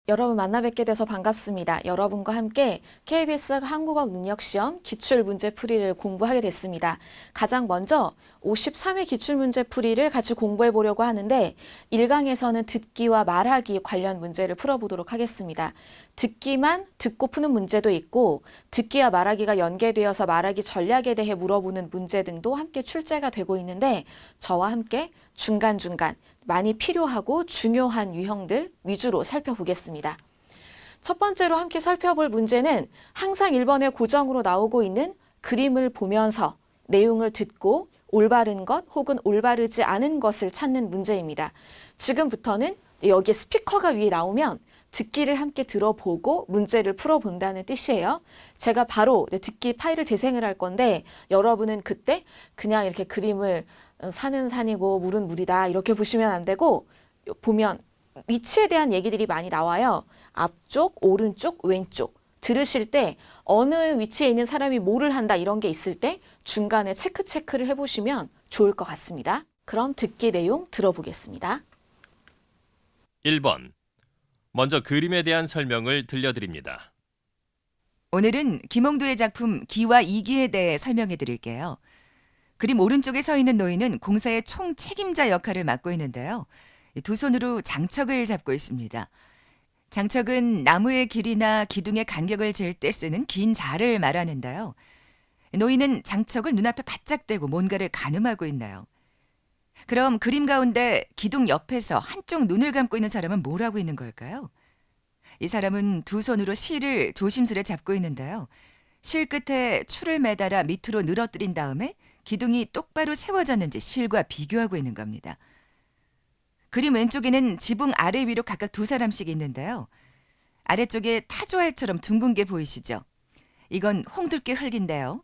여러분 만나 뵙게 돼서 반갑습니다. 여러분과 함께 KBS 한국어 능력시험 기출문제 풀이를 공부하게 됐습니다. 가장 먼저 53회 기출문제 풀이를 같이 공부해 보려고 하는데 1강에서는 듣기와 말하기 관련 문제를 풀어보도록 하겠습니다. 듣기만 듣고 푸는 문제도 있고 듣기와 말하기가 연계되어서 말하기 전략에 대해 물어보는 문제 등도 함께 출제가 되고 있는데 저와 함께 중간중간 많이 필요하고 중요한 유형들 위주로 살펴보겠습니다. 첫 번째로 함께 살펴볼 문제는 항상 1번에 고정으로 나오고 있는 그림을 보면서 내용을 듣고 올바른 것 혹은 올바르지 않은 것을 찾는 문제입니다. 지금부터는 여기에 스피커가 위에 나오면 듣기를 함께 들어보고 문제를 풀어본다는 뜻이에요. 제가 바로 듣기 파일을 재생을 할 건데 여러분은 그때 그냥 이렇게 그림을 산은 산이고 물은 물이다 이렇게 보시면 안 되고 보면 위치에 대한 얘기들이 많이 나와요. 앞쪽, 오른쪽, 왼쪽. 들으실 때 어느 위치에 있는 사람이 뭐를 한다 이런 게 있을 때 중간에 체크를 해보시면 좋을 것 같습니다. 그럼 듣기 내용 들어보겠습니다. 1번. 먼저 그림에 대한 설명을 들려드립니다. 오늘은 김홍도의 작품 기와 이기에 대해 설명해 드릴게요. 그림 오른쪽에 서 있는 노인은 공사의 총 책임자 역할을 맡고 있는데요. 두 손으로 장척을 잡고 있습니다. 장척은 나무의 길이나 기둥의 간격을 잴 때 쓰는 긴 자를 말하는데요. 노인은 장척을 눈앞에 바짝 대고 뭔가를 가늠하고 있나요? 그럼 그림 가운데 기둥 옆에서 한쪽 눈을 감고 있는 사람은 뭘 하고 있는 걸까요? 이 사람은 두 손으로 실을 조심스레 잡고 있는데요. 실 끝에 줄을 매달아 밑으로 늘어뜨린 다음에 기둥이 똑바로 세워졌는지 실과 비교하고 있는 겁니다. 그림 왼쪽에는 지붕 아래 위로 각각 두 사람씩 있는데요. 아래쪽에 타조알처럼 둥근 게 보이시죠? 이건 홍두깨 흙인데요.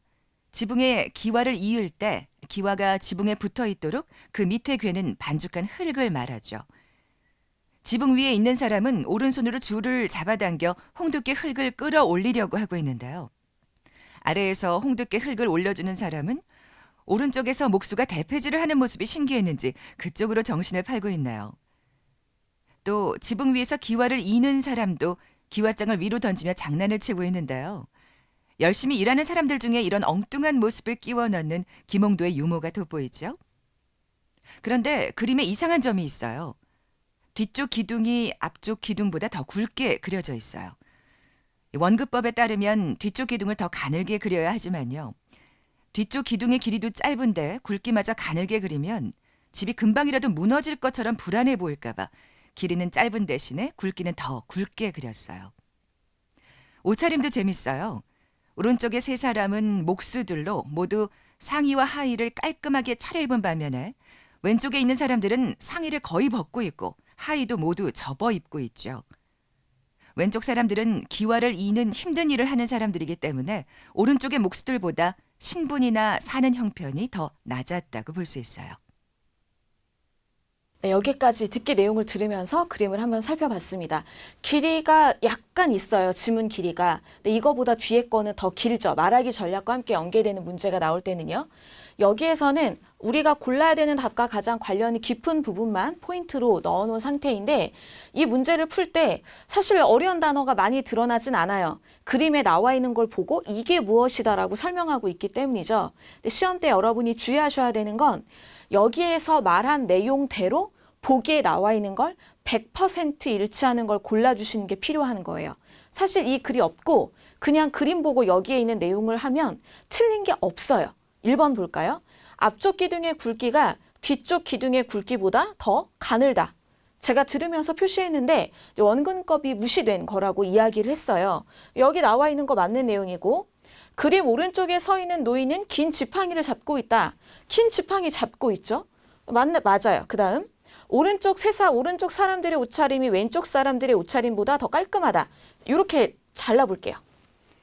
지붕에 기와를 이을 때 기와가 지붕에 붙어 있도록 그 밑에 괴는 반죽한 흙을 말하죠. 지붕 위에 있는 사람은 오른손으로 줄을 잡아당겨 홍두깨 흙을 끌어올리려고 하고 있는데요. 아래에서 홍두깨 흙을 올려주는 사람은 오른쪽에서 목수가 대패질을 하는 모습이 신기했는지 그쪽으로 정신을 팔고 있나요? 또 지붕 위에서 기와를 이는 사람도 기와장을 위로 던지며 장난을 치고 있는데요. 열심히 일하는 사람들 중에 이런 엉뚱한 모습을 끼워 넣는 김홍도의 유머가 돋보이죠. 그런데 그림에 이상한 점이 있어요. 뒤쪽 기둥이 앞쪽 기둥보다 더 굵게 그려져 있어요. 원근법에 따르면 뒤쪽 기둥을 더 가늘게 그려야 하지만요. 뒤쪽 기둥의 길이도 짧은데 굵기마저 가늘게 그리면 집이 금방이라도 무너질 것처럼 불안해 보일까 봐 길이는 짧은 대신에 굵기는 더 굵게 그렸어요. 옷차림도 재밌어요. 오른쪽의 세 사람은 목수들로 모두 상의와 하의를 깔끔하게 차려입은 반면에 왼쪽에 있는 사람들은 상의를 거의 벗고 있고 하의도 모두 접어 입고 있죠. 왼쪽 사람들은 기와를 이는 힘든 일을 하는 사람들이기 때문에 오른쪽의 목수들보다 신분이나 사는 형편이 더 낮았다고 볼 수 있어요. 네, 여기까지 듣기 내용을 들으면서 그림을 한번 살펴봤습니다. 길이가 약간 있어요. 지문 길이가. 근데 이거보다 뒤에 거는 더 길죠. 말하기 전략과 함께 연계되는 문제가 나올 때는요. 여기에서는 우리가 골라야 되는 답과 가장 관련이 깊은 부분만 포인트로 넣어놓은 상태인데 이 문제를 풀 때 사실 어려운 단어가 많이 드러나진 않아요. 그림에 나와 있는 걸 보고 이게 무엇이다라고 설명하고 있기 때문이죠. 근데 시험 때 여러분이 주의하셔야 되는 건 여기에서 말한 내용대로 보기에 나와 있는 걸 100% 일치하는 걸 골라주시는 게 필요한 거예요. 사실 이 글이 없고 그냥 그림 보고 여기에 있는 내용을 하면 틀린 게 없어요. 1번 볼까요? 앞쪽 기둥의 굵기가 뒤쪽 기둥의 굵기보다 더 가늘다. 제가 들으면서 표시했는데 원근법이 무시된 거라고 이야기를 했어요. 여기 나와 있는 거 맞는 내용이고 그림 오른쪽에 서 있는 노인은 긴 지팡이를 잡고 있다. 긴 지팡이 잡고 있죠? 맞아요. 그 다음 오른쪽 사람들의 옷차림이 왼쪽 사람들의 옷차림보다 더 깔끔하다. 이렇게 잘라볼게요.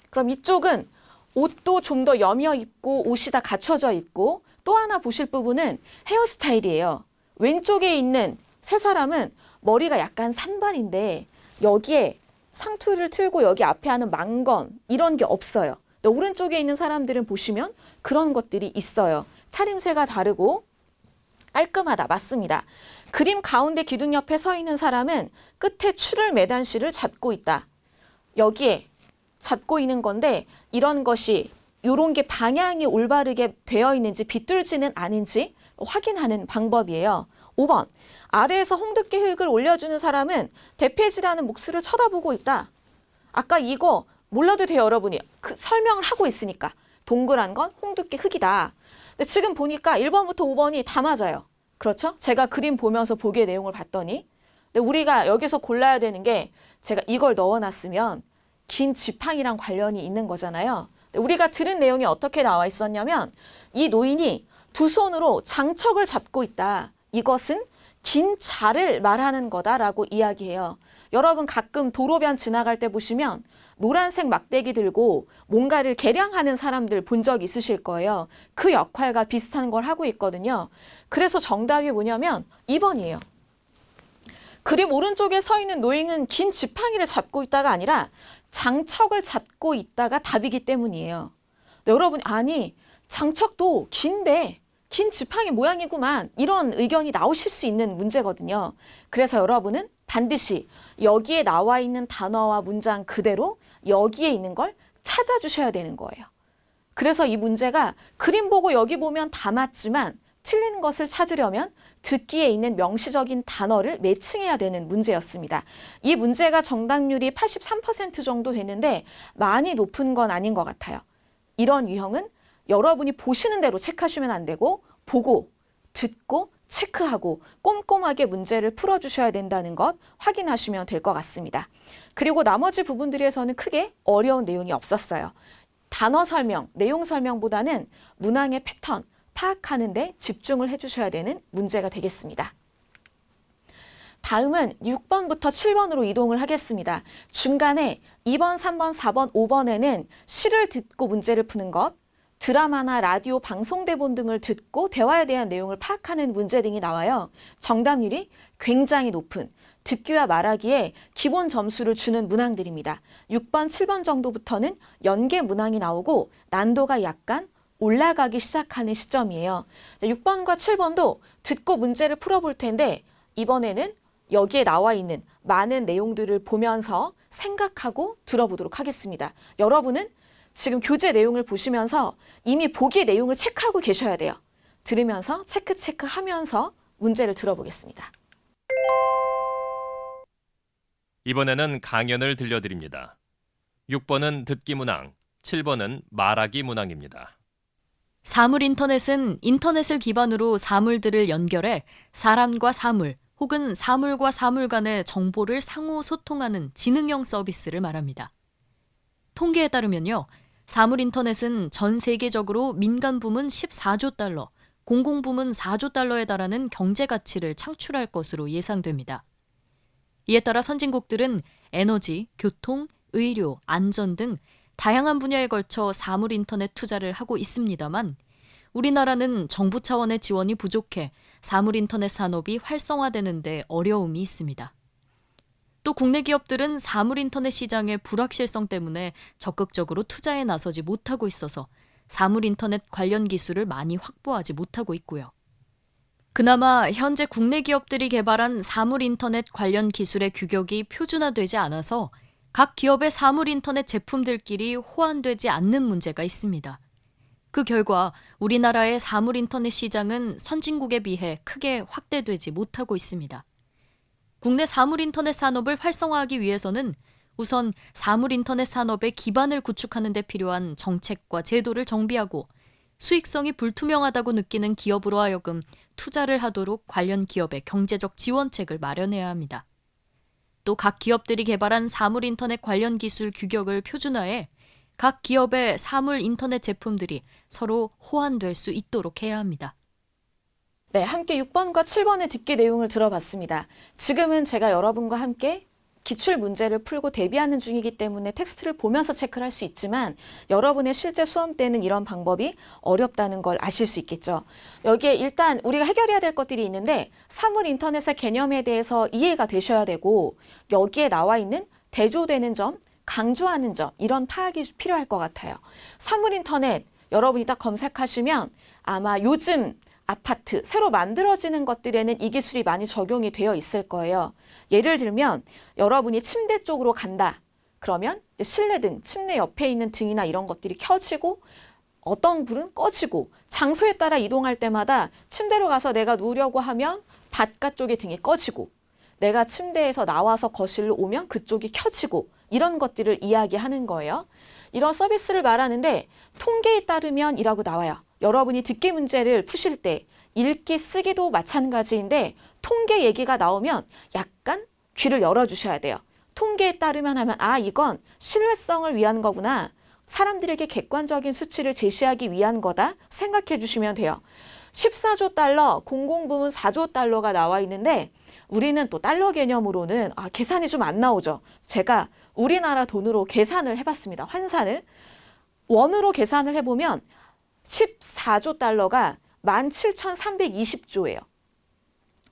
그럼 이쪽은 옷도 좀 더 여며 입고 옷이 다 갖춰져 있고 또 하나 보실 부분은 헤어스타일이에요. 왼쪽에 있는 세 사람은 머리가 약간 산발인데 여기에 상투를 틀고 여기 앞에 하는 망건 이런 게 없어요. 근데 오른쪽에 있는 사람들은 보시면 그런 것들이 있어요. 차림새가 다르고 깔끔하다. 맞습니다. 그림 가운데 기둥 옆에 서 있는 사람은 끝에 줄을 매단 실을 잡고 있다. 여기에 잡고 있는 건데 이런 것이 이런 게 방향이 올바르게 되어 있는지 비뚤지는 않은지 확인하는 방법이에요. 5번. 아래에서 홍두깨 흙을 올려주는 사람은 대패지라는 몫을 쳐다보고 있다. 아까 이거 몰라도 돼요, 여러분이. 설명을 하고 있으니까. 동그란 건 홍두깨 흙이다. 근데 지금 보니까 1번부터 5번이 다 맞아요. 그렇죠? 제가 그림 보면서 보기의 내용을 봤더니. 근데 우리가 여기서 골라야 되는 게 제가 이걸 넣어놨으면 긴 지팡이랑 관련이 있는 거잖아요. 우리가 들은 내용이 어떻게 나와 있었냐면 이 노인이 두 손으로 장척을 잡고 있다. 이것은 긴 자를 말하는 거다라고 이야기해요. 여러분 가끔 도로변 지나갈 때 보시면 노란색 막대기 들고 뭔가를 개량하는 사람들 본 적 있으실 거예요. 그 역할과 비슷한 걸 하고 있거든요. 그래서 정답이 뭐냐면 2번이에요. 그림 오른쪽에 서 있는 노인은 긴 지팡이를 잡고 있다가 아니라 장척을 잡고 있다가 답이기 때문이에요. 근데 여러분 아니 장척도 긴데 긴 지팡이 모양이구만 이런 의견이 나오실 수 있는 문제거든요. 그래서 여러분은 반드시 여기에 나와 있는 단어와 문장 그대로 여기에 있는 걸 찾아주셔야 되는 거예요. 그래서 이 문제가 그림 보고 여기 보면 다 맞지만 틀린 것을 찾으려면 듣기에 있는 명시적인 단어를 매칭해야 되는 문제였습니다. 이 문제가 정답률이 83% 정도 되는데 많이 높은 건 아닌 것 같아요. 이런 유형은 여러분이 보시는 대로 체크하시면 안 되고 보고, 듣고, 체크하고 꼼꼼하게 문제를 풀어주셔야 된다는 것 확인하시면 될 것 같습니다. 그리고 나머지 부분들에서는 크게 어려운 내용이 없었어요. 단어 설명, 내용 설명보다는 문항의 패턴, 파악하는 데 집중을 해주셔야 되는 문제가 되겠습니다. 다음은 6번부터 7번으로 이동을 하겠습니다. 중간에 2번, 3번, 4번, 5번에는 시를 듣고 문제를 푸는 것, 드라마나 라디오, 방송 대본 등을 듣고 대화에 대한 내용을 파악하는 문제 등이 나와요. 정답률이 굉장히 높은 듣기와 말하기에 기본 점수를 주는 문항들입니다. 6번, 7번 정도부터는 연계 문항이 나오고 난도가 약간 올라가기 시작하는 시점이에요. 6번과 7번도 듣고 문제를 풀어볼 텐데 이번에는 여기에 나와 있는 많은 내용들을 보면서 생각하고 들어보도록 하겠습니다. 여러분은 지금 교재 내용을 보시면서 이미 보기 내용을 체크하고 계셔야 돼요. 들으면서 체크하면서 문제를 들어보겠습니다. 이번에는 강연을 들려드립니다. 6번은 듣기 문항, 7번은 말하기 문항입니다. 사물 인터넷은 인터넷을 기반으로 사물들을 연결해 사람과 사물 혹은 사물과 사물 간의 정보를 상호 소통하는 지능형 서비스를 말합니다. 통계에 따르면요. 사물 인터넷은 전 세계적으로 민간 부문 14조 달러, 공공 부문 4조 달러에 달하는 경제 가치를 창출할 것으로 예상됩니다. 이에 따라 선진국들은 에너지, 교통, 의료, 안전 등 다양한 분야에 걸쳐 사물 인터넷 투자를 하고 있습니다만 우리나라는 정부 차원의 지원이 부족해 사물 인터넷 산업이 활성화되는 데 어려움이 있습니다. 또 국내 기업들은 사물 인터넷 시장의 불확실성 때문에 적극적으로 투자에 나서지 못하고 있어서 사물 인터넷 관련 기술을 많이 확보하지 못하고 있고요. 그나마 현재 국내 기업들이 개발한 사물 인터넷 관련 기술의 규격이 표준화되지 않아서 각 기업의 사물 인터넷 제품들끼리 호환되지 않는 문제가 있습니다. 그 결과 우리나라의 사물 인터넷 시장은 선진국에 비해 크게 확대되지 못하고 있습니다. 국내 사물 인터넷 산업을 활성화하기 위해서는 우선 사물 인터넷 산업의 기반을 구축하는 데 필요한 정책과 제도를 정비하고 수익성이 불투명하다고 느끼는 기업으로 하여금 투자를 하도록 관련 기업의 경제적 지원책을 마련해야 합니다. 또 각 기업들이 개발한 사물 인터넷 관련 기술 규격을 표준화해 각 기업의 사물 인터넷 제품들이 서로 호환될 수 있도록 해야 합니다. 네, 함께 6번과 7번의 듣기 내용을 들어봤습니다. 지금은 제가 여러분과 함께 기출 문제를 풀고 대비하는 중이기 때문에 텍스트를 보면서 체크를 할 수 있지만 여러분의 실제 수험 때는 이런 방법이 어렵다는 걸 아실 수 있겠죠. 여기에 일단 우리가 해결해야 될 것들이 있는데 사물 인터넷의 개념에 대해서 이해가 되셔야 되고 여기에 나와 있는 대조되는 점, 강조하는 점 이런 파악이 필요할 것 같아요. 사물 인터넷 여러분이 딱 검색하시면 아마 요즘 아파트, 새로 만들어지는 것들에는 이 기술이 많이 적용이 되어 있을 거예요. 예를 들면 여러분이 침대 쪽으로 간다. 그러면 실내등, 침대 옆에 있는 등이나 이런 것들이 켜지고 어떤 불은 꺼지고 장소에 따라 이동할 때마다 침대로 가서 내가 누우려고 하면 바깥쪽의 등이 꺼지고 내가 침대에서 나와서 거실로 오면 그쪽이 켜지고 이런 것들을 이야기하는 거예요. 이런 서비스를 말하는데 통계에 따르면 이라고 나와요. 여러분이 듣기 문제를 푸실 때 읽기 쓰기도 마찬가지인데 통계 얘기가 나오면 약간 귀를 열어주셔야 돼요. 통계에 따르면 하면 이건 신뢰성을 위한 거구나. 사람들에게 객관적인 수치를 제시하기 위한 거다 생각해 주시면 돼요. 14조 달러, 공공부문 4조 달러가 나와 있는데 우리는 또 달러 개념으로는 계산이 좀 안 나오죠. 제가 우리나라 돈으로 계산을 해봤습니다. 환산을. 원으로 계산을 해보면 14조 달러가 17,320조예요.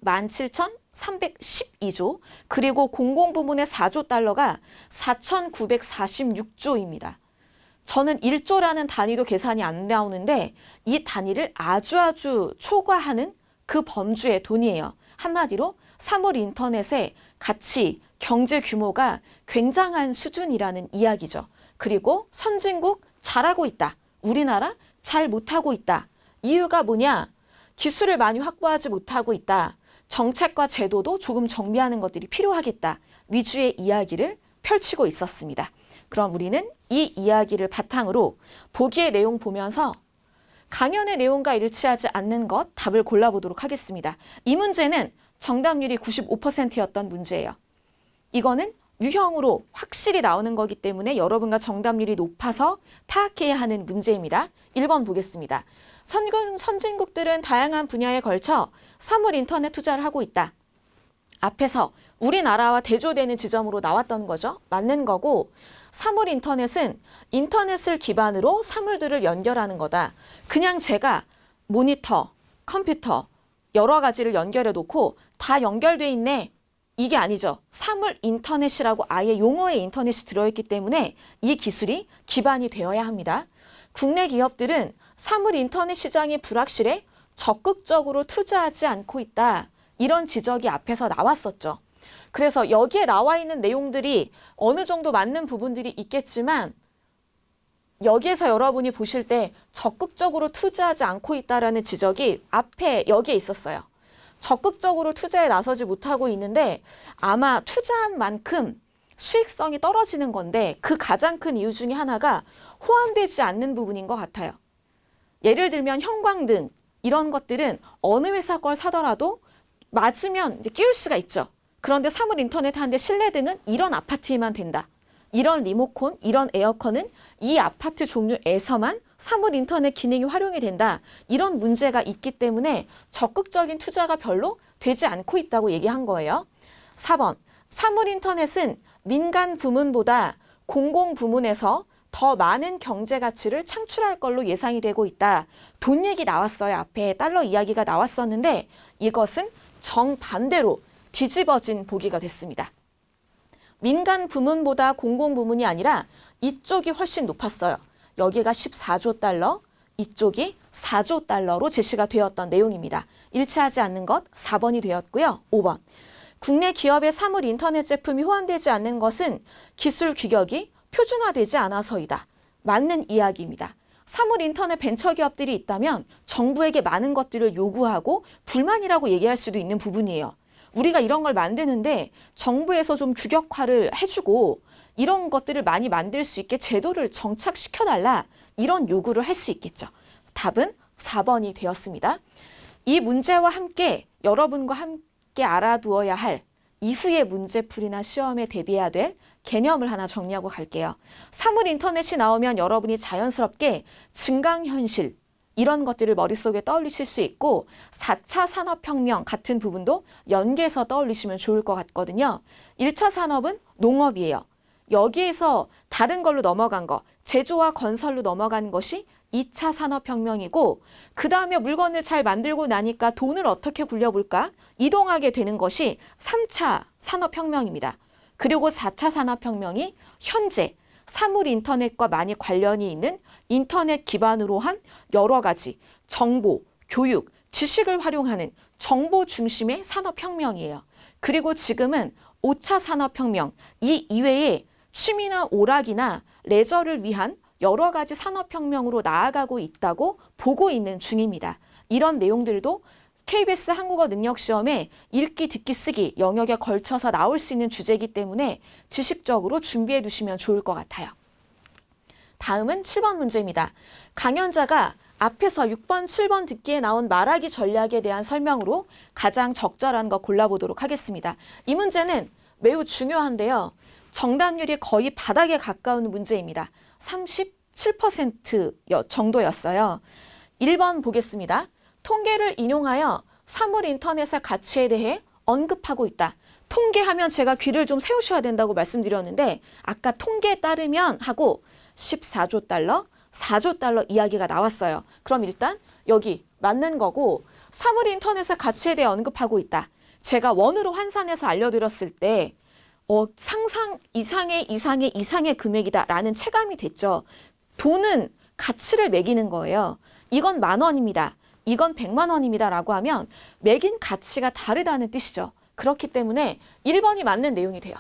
17,312조. 그리고 공공부문의 4조 달러가 4,946조입니다. 저는 1조라는 단위도 계산이 안 나오는데 이 단위를 아주 초과하는 그 범주의 돈이에요. 한마디로 사물 인터넷의 가치, 경제 규모가 굉장한 수준이라는 이야기죠. 그리고 선진국 잘하고 있다. 우리나라 잘 못하고 있다. 이유가 뭐냐? 기술을 많이 확보하지 못하고 있다. 정책과 제도도 조금 정비하는 것들이 필요하겠다. 위주의 이야기를 펼치고 있었습니다. 그럼 우리는 이 이야기를 바탕으로 보기의 내용 보면서 강연의 내용과 일치하지 않는 것 답을 골라보도록 하겠습니다. 이 문제는 정답률이 95%였던 문제예요. 이거는 유형으로 확실히 나오는 거기 때문에 여러분과 정답률이 높아서 파악해야 하는 문제입니다. 1번 보겠습니다. 선진국들은 다양한 분야에 걸쳐 사물 인터넷 투자를 하고 있다. 앞에서 우리나라와 대조되는 지점으로 나왔던 거죠. 맞는 거고 사물 인터넷은 인터넷을 기반으로 사물들을 연결하는 거다. 그냥 제가 모니터, 컴퓨터 여러 가지를 연결해 놓고 다 연결돼 있네. 이게 아니죠. 사물 인터넷이라고 아예 용어에 인터넷이 들어있기 때문에 이 기술이 기반이 되어야 합니다. 국내 기업들은 사물 인터넷 시장이 불확실해 적극적으로 투자하지 않고 있다. 이런 지적이 앞에서 나왔었죠. 그래서 여기에 나와 있는 내용들이 어느 정도 맞는 부분들이 있겠지만 여기에서 여러분이 보실 때 적극적으로 투자하지 않고 있다라는 지적이 앞에 여기에 있었어요. 적극적으로 투자에 나서지 못하고 있는데 아마 투자한 만큼 수익성이 떨어지는 건데 그 가장 큰 이유 중에 하나가 호환되지 않는 부분인 것 같아요. 예를 들면 형광등 이런 것들은 어느 회사 걸 사더라도 맞으면 이제 끼울 수가 있죠. 그런데 사물 인터넷 하는데 실내등은 이런 아파트에만 된다. 이런 리모컨, 이런 에어컨은 이 아파트 종류에서만 사물 인터넷 기능이 활용이 된다. 이런 문제가 있기 때문에 적극적인 투자가 별로 되지 않고 있다고 얘기한 거예요. 4번, 사물 인터넷은 민간 부문보다 공공 부문에서 더 많은 경제 가치를 창출할 걸로 예상이 되고 있다. 돈 얘기 나왔어요. 앞에 달러 이야기가 나왔었는데 이것은 정반대로 뒤집어진 보기가 됐습니다. 민간 부문보다 공공 부문이 아니라 이쪽이 훨씬 높았어요. 여기가 14조 달러, 이쪽이 4조 달러로 제시가 되었던 내용입니다. 일치하지 않는 것 4번이 되었고요. 5번. 국내 기업의 사물 인터넷 제품이 호환되지 않는 것은 기술 규격이 표준화되지 않아서이다. 맞는 이야기입니다. 사물 인터넷 벤처 기업들이 있다면 정부에게 많은 것들을 요구하고 불만이라고 얘기할 수도 있는 부분이에요. 우리가 이런 걸 만드는데 정부에서 좀 규격화를 해주고 이런 것들을 많이 만들 수 있게 제도를 정착시켜달라 이런 요구를 할 수 있겠죠. 답은 4번이 되었습니다. 이 문제와 함께 여러분과 함께 알아두어야 할 이후의 문제풀이나 시험에 대비해야 될 개념을 하나 정리하고 갈게요. 사물 인터넷이 나오면 여러분이 자연스럽게 증강현실 이런 것들을 머릿속에 떠올리실 수 있고 4차 산업혁명 같은 부분도 연계해서 떠올리시면 좋을 것 같거든요. 1차 산업은 농업이에요. 여기에서 다른 걸로 넘어간 거, 제조와 건설로 넘어간 것이 2차 산업혁명이고 그 다음에 물건을 잘 만들고 나니까 돈을 어떻게 굴려볼까? 이동하게 되는 것이 3차 산업혁명입니다. 그리고 4차 산업혁명이 현재 사물 인터넷과 많이 관련이 있는 인터넷 기반으로 한 여러 가지 정보, 교육, 지식을 활용하는 정보 중심의 산업혁명이에요. 그리고 지금은 5차 산업혁명, 이 이외에 취미나 오락이나 레저를 위한 여러 가지 산업혁명으로 나아가고 있다고 보고 있는 중입니다. 이런 내용들도 KBS 한국어 능력시험에 읽기, 듣기, 쓰기 영역에 걸쳐서 나올 수 있는 주제이기 때문에 지식적으로 준비해 두시면 좋을 것 같아요. 다음은 7번 문제입니다. 강연자가 앞에서 6번, 7번 듣기에 나온 말하기 전략에 대한 설명으로 가장 적절한 거 골라보도록 하겠습니다. 이 문제는 매우 중요한데요. 정답률이 거의 바닥에 가까운 문제입니다. 37% 정도였어요. 1번 보겠습니다. 통계를 인용하여 사물 인터넷의 가치에 대해 언급하고 있다. 통계하면 제가 귀를 좀 세우셔야 된다고 말씀드렸는데 아까 통계에 따르면 하고 14조 달러, 4조 달러 이야기가 나왔어요. 그럼 일단 여기 맞는 거고 사물 인터넷의 가치에 대해 언급하고 있다. 제가 원으로 환산해서 알려드렸을 때 상상 이상의 금액이다라는 체감이 됐죠. 돈은 가치를 매기는 거예요. 이건 10,000원입니다. 이건 100만 원입니다라고 하면 매긴 가치가 다르다는 뜻이죠. 그렇기 때문에 1번이 맞는 내용이 돼요.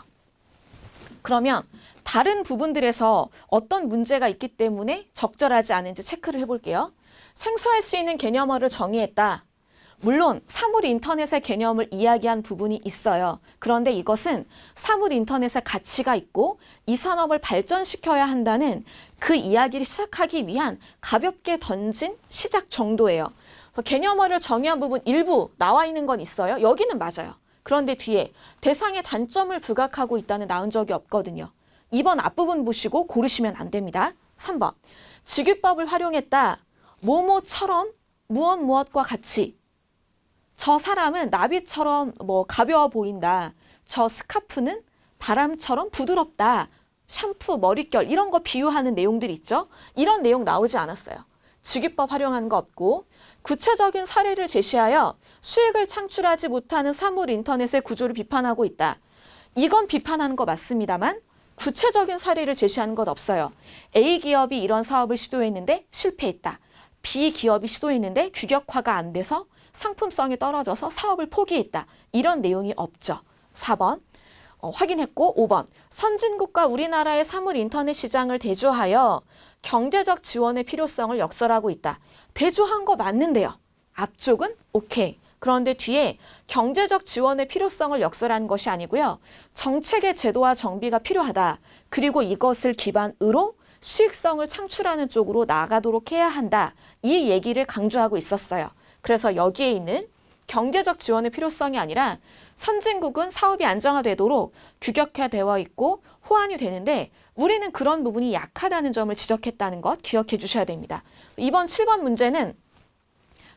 그러면 다른 부분들에서 어떤 문제가 있기 때문에 적절하지 않은지 체크를 해볼게요. 생소할 수 있는 개념어를 정의했다. 물론 사물 인터넷의 개념을 이야기한 부분이 있어요. 그런데 이것은 사물 인터넷의 가치가 있고 이 산업을 발전시켜야 한다는 그 이야기를 시작하기 위한 가볍게 던진 시작 정도예요. 그래서 개념어를 정의한 부분 일부 나와 있는 건 있어요. 여기는 맞아요. 그런데 뒤에 대상의 단점을 부각하고 있다는 나온 적이 없거든요. 2번 앞부분 보시고 고르시면 안 됩니다. 3번 직유법을 활용했다. 뭐뭐처럼 무엇과 같이 저 사람은 나비처럼 가벼워 보인다. 저 스카프는 바람처럼 부드럽다. 샴푸, 머릿결 이런 거 비유하는 내용들이 있죠. 이런 내용 나오지 않았어요. 직유법 활용한 거 없고 구체적인 사례를 제시하여 수익을 창출하지 못하는 사물 인터넷의 구조를 비판하고 있다. 이건 비판하는 거 맞습니다만 구체적인 사례를 제시한 것 없어요. A 기업이 이런 사업을 시도했는데 실패했다. B 기업이 시도했는데 규격화가 안 돼서 상품성이 떨어져서 사업을 포기했다. 이런 내용이 없죠. 4번 확인했고 5번 선진국과 우리나라의 사물 인터넷 시장을 대조하여 경제적 지원의 필요성을 역설하고 있다. 대조한 거 맞는데요. 앞쪽은 오케이. 그런데 뒤에 경제적 지원의 필요성을 역설한 것이 아니고요. 정책의 제도와 정비가 필요하다. 그리고 이것을 기반으로 수익성을 창출하는 쪽으로 나아가도록 해야 한다. 이 얘기를 강조하고 있었어요. 그래서 여기에 있는 경제적 지원의 필요성이 아니라 선진국은 사업이 안정화되도록 규격화되어 있고 호환이 되는데 우리는 그런 부분이 약하다는 점을 지적했다는 것 기억해 주셔야 됩니다. 이번 7번 문제는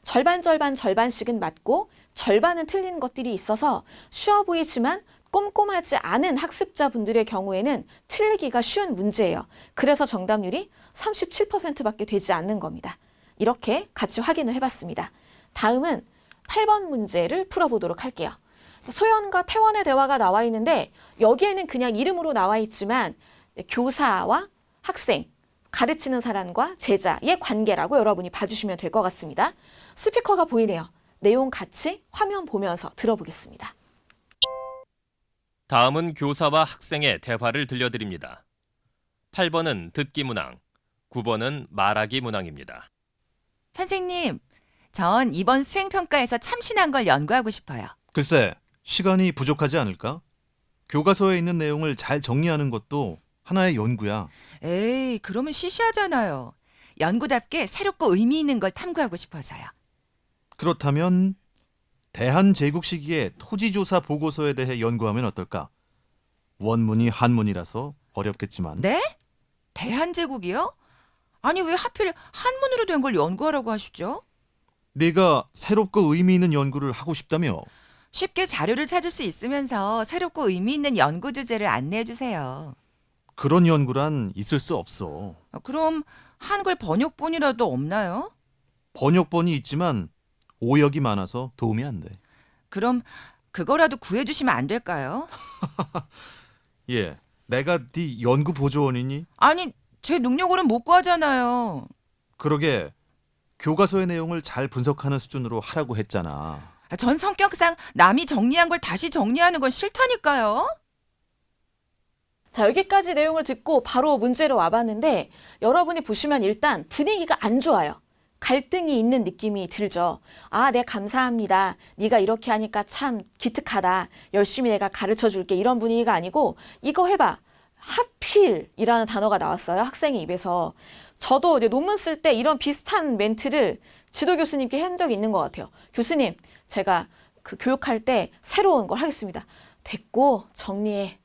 절반씩은 맞고 절반은 틀린 것들이 있어서 쉬워 보이지만 꼼꼼하지 않은 학습자분들의 경우에는 틀리기가 쉬운 문제예요. 그래서 정답률이 37%밖에 되지 않는 겁니다. 이렇게 같이 확인을 해봤습니다. 다음은 8번 문제를 풀어보도록 할게요. 소연과 태원의 대화가 나와 있는데 여기에는 그냥 이름으로 나와 있지만 교사와 학생, 가르치는 사람과 제자의 관계라고 여러분이 봐주시면 될 것 같습니다. 스피커가 보이네요. 내용 같이 화면 보면서 들어보겠습니다. 다음은 교사와 학생의 대화를 들려드립니다. 8번은 듣기 문항, 9번은 말하기 문항입니다. 선생님, 전 이번 수행평가에서 참신한 걸 연구하고 싶어요. 글쎄, 시간이 부족하지 않을까? 교과서에 있는 내용을 잘 정리하는 것도 하나의 연구야. 에이, 그러면 시시하잖아요. 연구답게 새롭고 의미 있는 걸 탐구하고 싶어서요. 그렇다면 대한제국 시기의 토지조사 보고서에 대해 연구하면 어떨까? 원문이 한문이라서 어렵겠지만. 네? 대한제국이요? 아니, 왜 하필 한문으로 된 걸 연구하라고 하시죠? 네가 새롭고 의미 있는 연구를 하고 싶다며? 쉽게 자료를 찾을 수 있으면서 새롭고 의미 있는 연구 주제를 안내해 주세요. 그런 연구란 있을 수 없어. 그럼 한글 번역본이라도 없나요? 번역본이 있지만 오역이 많아서 도움이 안 돼. 그럼 그거라도 구해주시면 안 될까요? 예, 내가 네 연구 보조원이니? 아니, 제 능력으로는 못 구하잖아요. 그러게 교과서의 내용을 잘 분석하는 수준으로 하라고 했잖아. 전 성격상 남이 정리한 걸 다시 정리하는 건 싫다니까요. 자, 여기까지 내용을 듣고 바로 문제로 와봤는데 여러분이 보시면 일단 분위기가 안 좋아요. 갈등이 있는 느낌이 들죠. 아, 네, 감사합니다. 네가 이렇게 하니까 참 기특하다. 열심히 내가 가르쳐 줄게. 이런 분위기가 아니고 이거 해봐. 하필이라는 단어가 나왔어요. 학생의 입에서. 저도 이제 논문 쓸 때 이런 비슷한 멘트를 지도 교수님께 한 적이 있는 것 같아요. 교수님, 제가 그 교육할 때 새로운 걸 하겠습니다. 됐고 정리해.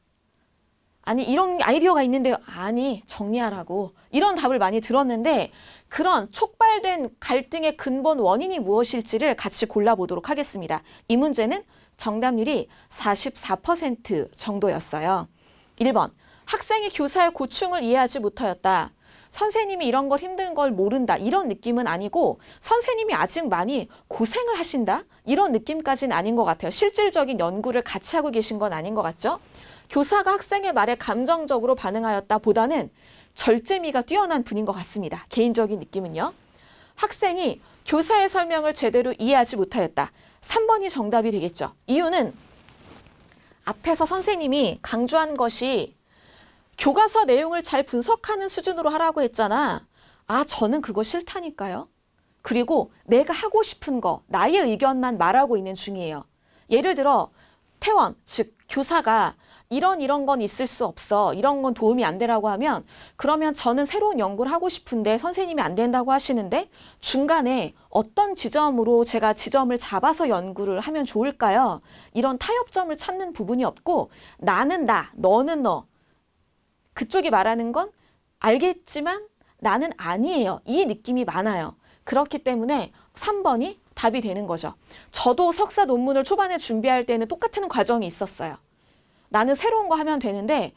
아니, 이런 아이디어가 있는데요. 아니, 정리하라고. 이런 답을 많이 들었는데 그런 촉발된 갈등의 근본 원인이 무엇일지를 같이 골라보도록 하겠습니다. 이 문제는 정답률이 44% 정도였어요. 1번, 학생이 교사의 고충을 이해하지 못하였다. 선생님이 이런 걸 힘든 걸 모른다. 이런 느낌은 아니고 선생님이 아직 많이 고생을 하신다. 이런 느낌까지는 아닌 것 같아요. 실질적인 연구를 같이 하고 계신 건 아닌 것 같죠? 교사가 학생의 말에 감정적으로 반응하였다 보다는 절제미가 뛰어난 분인 것 같습니다. 개인적인 느낌은요. 학생이 교사의 설명을 제대로 이해하지 못하였다. 3번이 정답이 되겠죠. 이유는 앞에서 선생님이 강조한 것이 교과서 내용을 잘 분석하는 수준으로 하라고 했잖아. 아, 저는 그거 싫다니까요. 그리고 내가 하고 싶은 거, 나의 의견만 말하고 있는 중이에요. 예를 들어 태원, 즉 교사가 이런 건 있을 수 없어. 이런 건 도움이 안 되라고 하면 그러면 저는 새로운 연구를 하고 싶은데 선생님이 안 된다고 하시는데 중간에 어떤 지점으로 제가 지점을 잡아서 연구를 하면 좋을까요? 이런 타협점을 찾는 부분이 없고 나는 나, 너는 너. 그쪽이 말하는 건 알겠지만 나는 아니에요. 이 느낌이 많아요. 그렇기 때문에 3번이 답이 되는 거죠. 저도 석사 논문을 초반에 준비할 때는 똑같은 과정이 있었어요. 나는 새로운 거 하면 되는데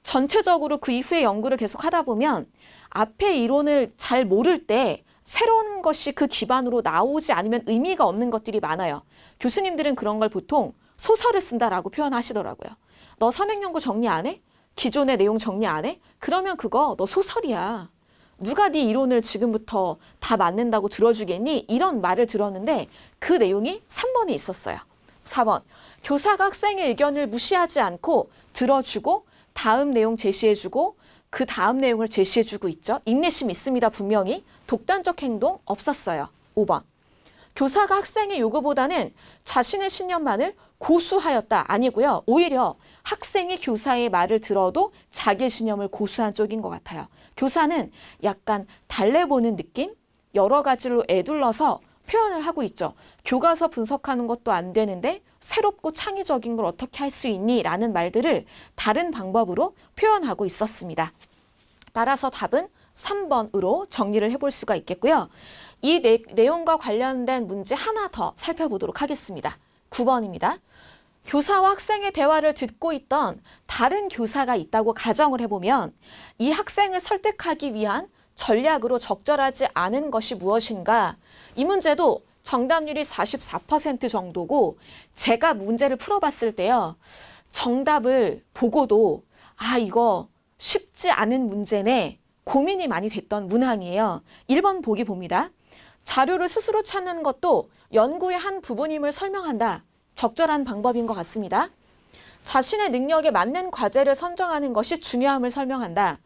전체적으로 그 이후에 연구를 계속 하다 보면 앞에 이론을 잘 모를 때 새로운 것이 그 기반으로 나오지 않으면 의미가 없는 것들이 많아요. 교수님들은 그런 걸 보통 소설을 쓴다라고 표현하시더라고요. 너 선행연구 정리 안 해? 기존의 내용 정리 안 해? 그러면 그거 너 소설이야. 누가 네 이론을 지금부터 다 맞는다고 들어주겠니? 이런 말을 들었는데 그 내용이 3번에 있었어요. 4번, 교사가 학생의 의견을 무시하지 않고 들어주고 다음 내용 제시해주고 그 다음 내용을 제시해주고 있죠. 인내심 있습니다. 분명히. 독단적 행동 없었어요. 5번, 교사가 학생의 요구보다는 자신의 신념만을 고수하였다. 아니고요. 오히려 학생이 교사의 말을 들어도 자기의 신념을 고수한 쪽인 것 같아요. 교사는 약간 달래보는 느낌? 여러 가지로 애둘러서 표현을 하고 있죠. 교과서 분석하는 것도 안 되는데 새롭고 창의적인 걸 어떻게 할 수 있니? 라는 말들을 다른 방법으로 표현하고 있었습니다. 따라서 답은 3번으로 정리를 해볼 수가 있겠고요. 이 내용과 관련된 문제 하나 더 살펴보도록 하겠습니다. 9번입니다. 교사와 학생의 대화를 듣고 있던 다른 교사가 있다고 가정을 해보면 이 학생을 설득하기 위한 전략으로 적절하지 않은 것이 무엇인가? 이 문제도 정답률이 44% 정도고 제가 문제를 풀어봤을 때요. 정답을 보고도 아, 이거 쉽지 않은 문제네. 고민이 많이 됐던 문항이에요. 1번 보기 봅니다. 자료를 스스로 찾는 것도 연구의 한 부분임을 설명한다. 적절한 방법인 것 같습니다. 자신의 능력에 맞는 과제를 선정하는 것이 중요함을 설명한다.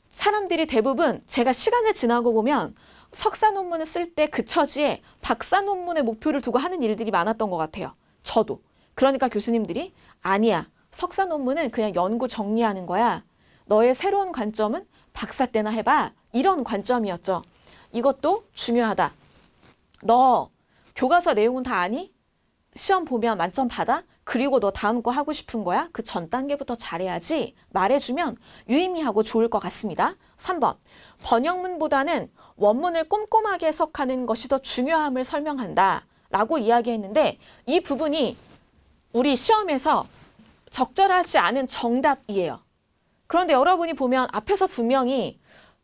사람들이 대부분 제가 시간을 지나고 보면 석사 논문을 쓸 때 그 처지에 박사 논문의 목표를 두고 하는 일들이 많았던 것 같아요. 저도. 그러니까 교수님들이 아니야. 석사 논문은 그냥 연구 정리하는 거야. 너의 새로운 관점은 박사 때나 해봐. 이런 관점이었죠. 이것도 중요하다. 너 교과서 내용은 다 아니? 시험 보면 만점 받아? 그리고 너 다음 거 하고 싶은 거야? 그 전 단계부터 잘해야지 말해주면 유의미하고 좋을 것 같습니다. 3번, 번역문보다는 원문을 꼼꼼하게 해석하는 것이 더 중요함을 설명한다 라고 이야기했는데 이 부분이 우리 시험에서 적절하지 않은 정답이에요. 그런데 여러분이 보면 앞에서 분명히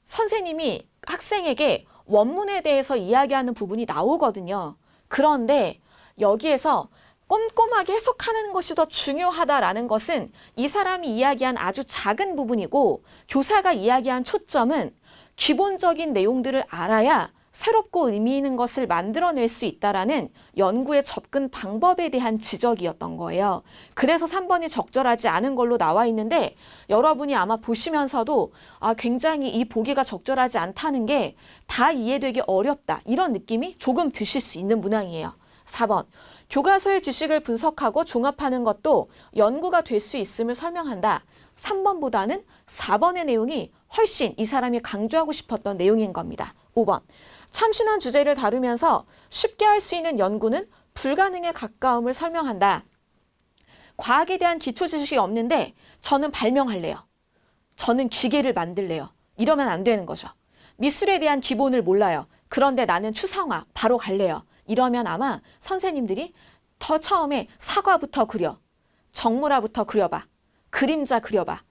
선생님이 학생에게 원문에 대해서 이야기하는 부분이 나오거든요. 그런데 여기에서 꼼꼼하게 해석하는 것이 더 중요하다라는 것은 이 사람이 이야기한 아주 작은 부분이고 교사가 이야기한 초점은 기본적인 내용들을 알아야 새롭고 의미 있는 것을 만들어낼 수 있다라는 연구의 접근 방법에 대한 지적이었던 거예요. 그래서 3번이 적절하지 않은 걸로 나와 있는데 여러분이 아마 보시면서도 굉장히 이 보기가 적절하지 않다는 게 다 이해되기 어렵다 이런 느낌이 조금 드실 수 있는 문항이에요. 4번. 교과서의 지식을 분석하고 종합하는 것도 연구가 될 수 있음을 설명한다. 3번보다는 4번의 내용이 훨씬 이 사람이 강조하고 싶었던 내용인 겁니다. 5번. 참신한 주제를 다루면서 쉽게 할 수 있는 연구는 불가능에 가까움을 설명한다. 과학에 대한 기초 지식이 없는데 저는 발명할래요. 저는 기계를 만들래요. 이러면 안 되는 거죠. 미술에 대한 기본을 몰라요. 그런데 나는 추상화 바로 갈래요. 이러면 아마 선생님들이 더 처음에 사과부터 그려, 정물화부터 그려봐, 그림자 그려봐,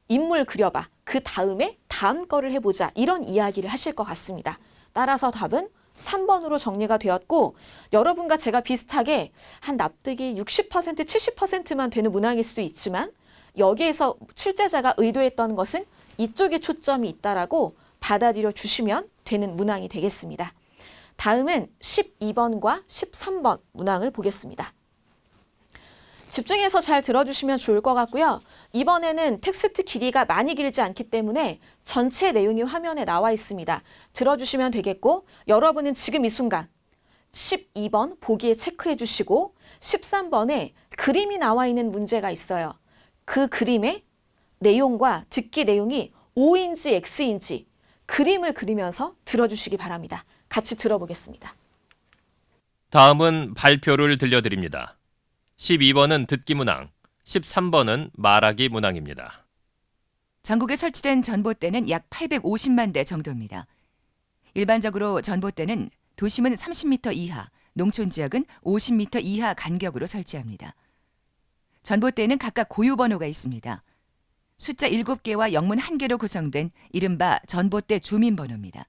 인물 그려봐, 그 다음에 다음 거를 해보자 이런 이야기를 하실 것 같습니다. 따라서 답은 3번으로 정리가 되었고 여러분과 제가 비슷하게 한 납득이 60%, 70%만 되는 문항일 수도 있지만 여기에서 출제자가 의도했던 것은 이쪽에 초점이 있다라고 받아들여 주시면 되는 문항이 되겠습니다. 다음은 12번과 13번 문항을 보겠습니다. 집중해서 잘 들어주시면 좋을 것 같고요. 이번에는 텍스트 길이가 많이 길지 않기 때문에 전체 내용이 화면에 나와 있습니다. 들어주시면 되겠고 여러분은 지금 이 순간 12번 보기에 체크해 주시고 13번에 그림이 나와 있는 문제가 있어요. 그 그림의 내용과 듣기 내용이 O인지 X인지 그림을 그리면서 들어주시기 바랍니다. 같이 들어보겠습니다. 다음은 발표를 들려드립니다. 12번은 듣기 문항, 13번은 말하기 문항입니다. 전국에 설치된 전봇대는 약 850만 대 정도입니다. 일반적으로 전봇대는 도심은 30m 이하, 농촌 지역은 50m 이하 간격으로 설치합니다. 전봇대에는 각각 고유 번호가 있습니다. 숫자 7개와 영문 1개로 구성된 이른바 전봇대 주민번호입니다.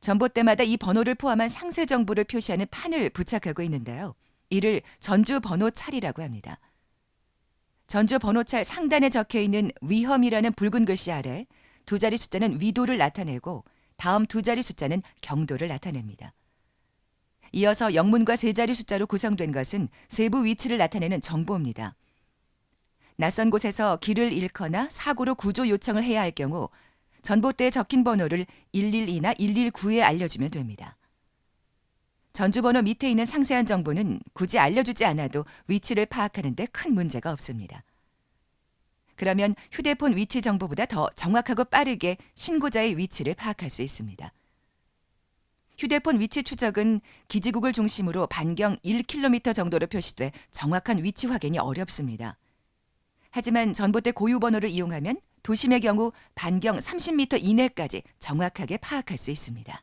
전봇대마다 이 번호를 포함한 상세 정보를 표시하는 판을 부착하고 있는데요. 이를 전주번호찰이라고 합니다. 전주번호찰 상단에 적혀있는 위험이라는 붉은 글씨 아래 두 자리 숫자는 위도를 나타내고 다음 두 자리 숫자는 경도를 나타냅니다. 이어서 영문과 세 자리 숫자로 구성된 것은 세부 위치를 나타내는 정보입니다. 낯선 곳에서 길을 잃거나 사고로 구조 요청을 해야 할 경우 전봇대에 적힌 번호를 112나 119에 알려주면 됩니다. 전주번호 밑에 있는 상세한 정보는 굳이 알려주지 않아도 위치를 파악하는 데 큰 문제가 없습니다. 그러면 휴대폰 위치 정보보다 더 정확하고 빠르게 신고자의 위치를 파악할 수 있습니다. 휴대폰 위치 추적은 기지국을 중심으로 반경 1km 정도로 표시돼 정확한 위치 확인이 어렵습니다. 하지만 전봇대 고유 번호를 이용하면 도심의 경우 반경 30m 이내까지 정확하게 파악할 수 있습니다.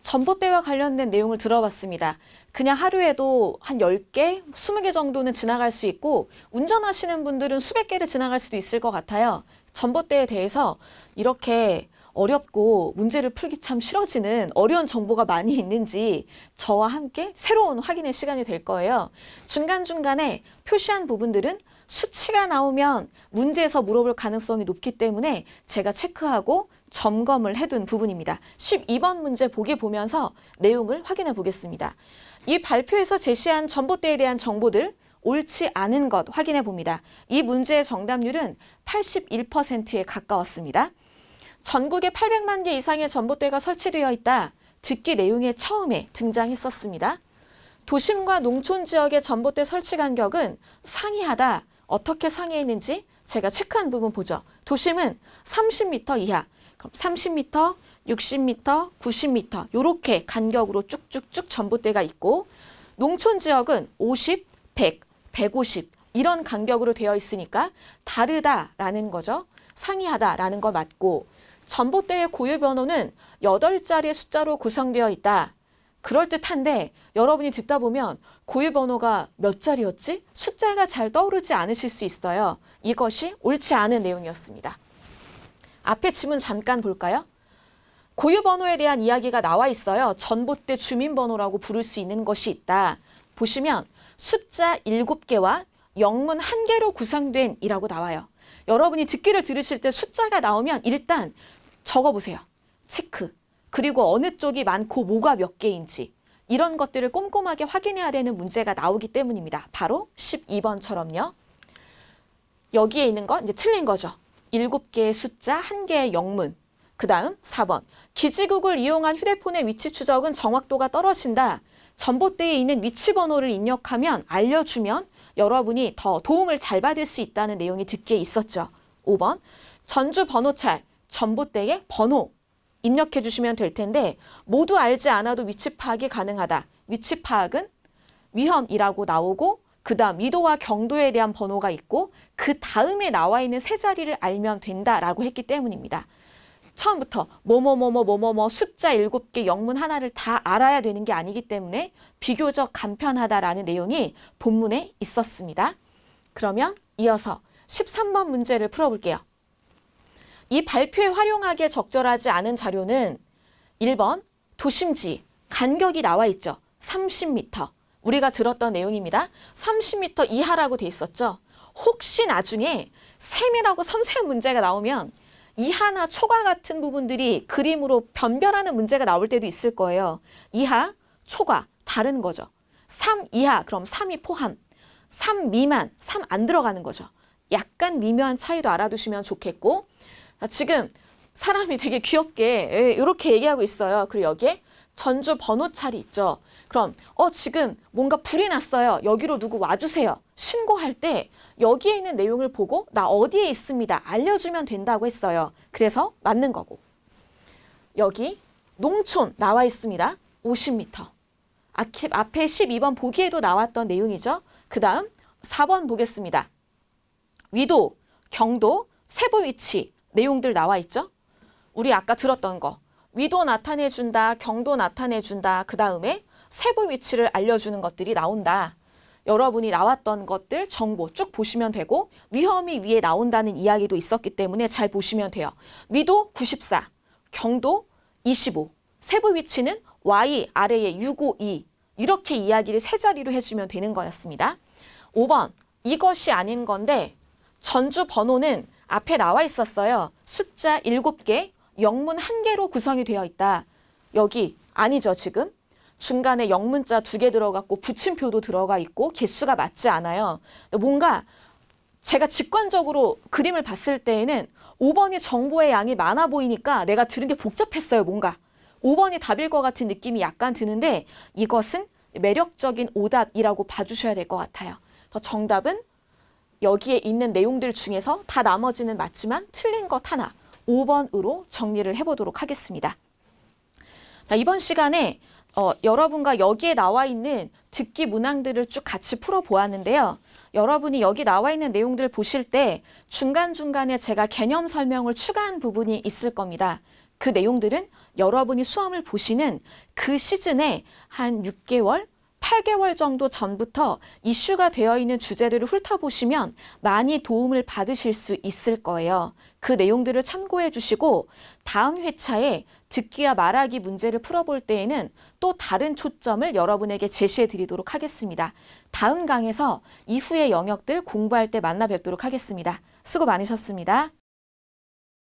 전봇대와 관련된 내용을 들어봤습니다. 그냥 하루에도 한 10개, 20개 정도는 지나갈 수 있고 운전하시는 분들은 수백 개를 지나갈 수도 있을 것 같아요. 전봇대에 대해서 이렇게 어렵고 문제를 풀기 참 싫어지는 어려운 정보가 많이 있는지 저와 함께 새로운 확인의 시간이 될 거예요. 중간중간에 표시한 부분들은 수치가 나오면 문제에서 물어볼 가능성이 높기 때문에 제가 체크하고 점검을 해둔 부분입니다. 12번 문제 보기 보면서 내용을 확인해 보겠습니다. 이 발표에서 제시한 전봇대에 대한 정보들 옳지 않은 것 확인해 봅니다. 이 문제의 정답률은 81%에 가까웠습니다. 전국에 800만 개 이상의 전봇대가 설치되어 있다. 듣기 내용에 처음에 등장했었습니다. 도심과 농촌 지역의 전봇대 설치 간격은 상이하다. 어떻게 상이했는지 제가 체크한 부분 보죠. 도심은 30m 이하, 그럼 30m, 60m, 90m 이렇게 간격으로 쭉쭉쭉 전봇대가 있고 농촌 지역은 50, 100, 150 이런 간격으로 되어 있으니까 다르다라는 거죠. 상이하다라는 거 맞고 전봇대의 고유 번호는 8자리의 숫자로 구성되어 있다. 그럴듯한데 여러분이 듣다 보면 고유 번호가 몇 자리였지? 숫자가 잘 떠오르지 않으실 수 있어요. 이것이 옳지 않은 내용이었습니다. 앞에 지문 잠깐 볼까요? 고유 번호에 대한 이야기가 나와 있어요. 전봇대 주민번호라고 부를 수 있는 것이 있다. 보시면 숫자 7개와 영문 1개로 구성된 이라고 나와요. 여러분이 듣기를 들으실 때 숫자가 나오면 일단 적어보세요. 체크. 그리고 어느 쪽이 많고 뭐가 몇 개인지 이런 것들을 꼼꼼하게 확인해야 되는 문제가 나오기 때문입니다. 바로 12번처럼요. 여기에 있는 건 이제 틀린 거죠. 7개의 숫자, 1개의 영문. 그 다음 4번. 기지국을 이용한 휴대폰의 위치 추적은 정확도가 떨어진다. 전봇대에 있는 위치 번호를 입력하면 알려주면 여러분이 더 도움을 잘 받을 수 있다는 내용이 듣기에 있었죠. 5번. 전주 번호찰, 전봇대의 번호 입력해 주시면 될 텐데 모두 알지 않아도 위치 파악이 가능하다. 위치 파악은 위험이라고 나오고 그 다음 위도와 경도에 대한 번호가 있고 그 다음에 나와 있는 세 자리를 알면 된다라고 했기 때문입니다. 처음부터 뭐뭐뭐뭐 숫자 7개 영문 하나를 다 알아야 되는 게 아니기 때문에 비교적 간편하다라는 내용이 본문에 있었습니다. 그러면 이어서 13번 문제를 풀어볼게요. 이 발표에 활용하기에 적절하지 않은 자료는 1번 도심지 간격이 나와 있죠. 30m. 우리가 들었던 내용입니다. 30m 이하라고 돼 있었죠. 혹시 나중에 세밀하고 섬세한 문제가 나오면 이하나 초과 같은 부분들이 그림으로 변별하는 문제가 나올 때도 있을 거예요. 이하, 초과 다른 거죠. 3 이하 그럼 3이 포함. 3 미만 3 안 들어가는 거죠. 약간 미묘한 차이도 알아두시면 좋겠고 지금 사람이 되게 귀엽게 이렇게 얘기하고 있어요. 그리고 여기에 전주 번호찰이 있죠. 그럼 지금 뭔가 불이 났어요. 여기로 누구 와주세요. 신고할 때 여기에 있는 내용을 보고 나 어디에 있습니다. 알려주면 된다고 했어요. 그래서 맞는 거고. 여기 농촌 나와 있습니다. 50m. 앞에 12번 보기에도 나왔던 내용이죠. 그 다음 4번 보겠습니다. 위도, 경도, 세부 위치 내용들 나와 있죠. 우리 아까 들었던 거. 위도 나타내준다, 경도 나타내준다, 그 다음에 세부 위치를 알려주는 것들이 나온다. 여러분이 나왔던 것들 정보 쭉 보시면 되고 위험이 위에 나온다는 이야기도 있었기 때문에 잘 보시면 돼요. 위도 94, 경도 25, 세부 위치는 Y 아래에 652 이렇게 이야기를 세 자리로 해주면 되는 거였습니다. 5번 이것이 아닌 건데 전주 번호는 앞에 나와 있었어요. 숫자 7개, 영문 1개로 구성이 되어 있다. 여기 아니죠 지금? 중간에 영문자 2개 들어갔고 붙임표도 들어가 있고 개수가 맞지 않아요. 뭔가 제가 직관적으로 그림을 봤을 때에는 5번이 정보의 양이 많아 보이니까 내가 들은 게 복잡했어요. 뭔가 5번이 답일 것 같은 느낌이 약간 드는데 이것은 매력적인 오답이라고 봐주셔야 될 것 같아요. 정답은 여기에 있는 내용들 중에서 다 나머지는 맞지만 틀린 것 하나 5번으로 정리를 해보도록 하겠습니다. 자, 이번 시간에 여러분과 여기에 나와 있는 듣기 문항들을 쭉 같이 풀어보았는데요. 여러분이 여기 나와 있는 내용들 보실 때 중간중간에 제가 개념 설명을 추가한 부분이 있을 겁니다. 그 내용들은 여러분이 수험을 보시는 그 시즌에 한 6개월, 8개월 정도 전부터 이슈가 되어 있는 주제들을 훑어보시면 많이 도움을 받으실 수 있을 거예요. 그 내용들을 참고해 주시고 다음 회차에 듣기와 말하기 문제를 풀어볼 때에는 또 다른 초점을 여러분에게 제시해 드리도록 하겠습니다. 다음 강에서 이후의 영역들 공부할 때 만나 뵙도록 하겠습니다. 수고 많으셨습니다.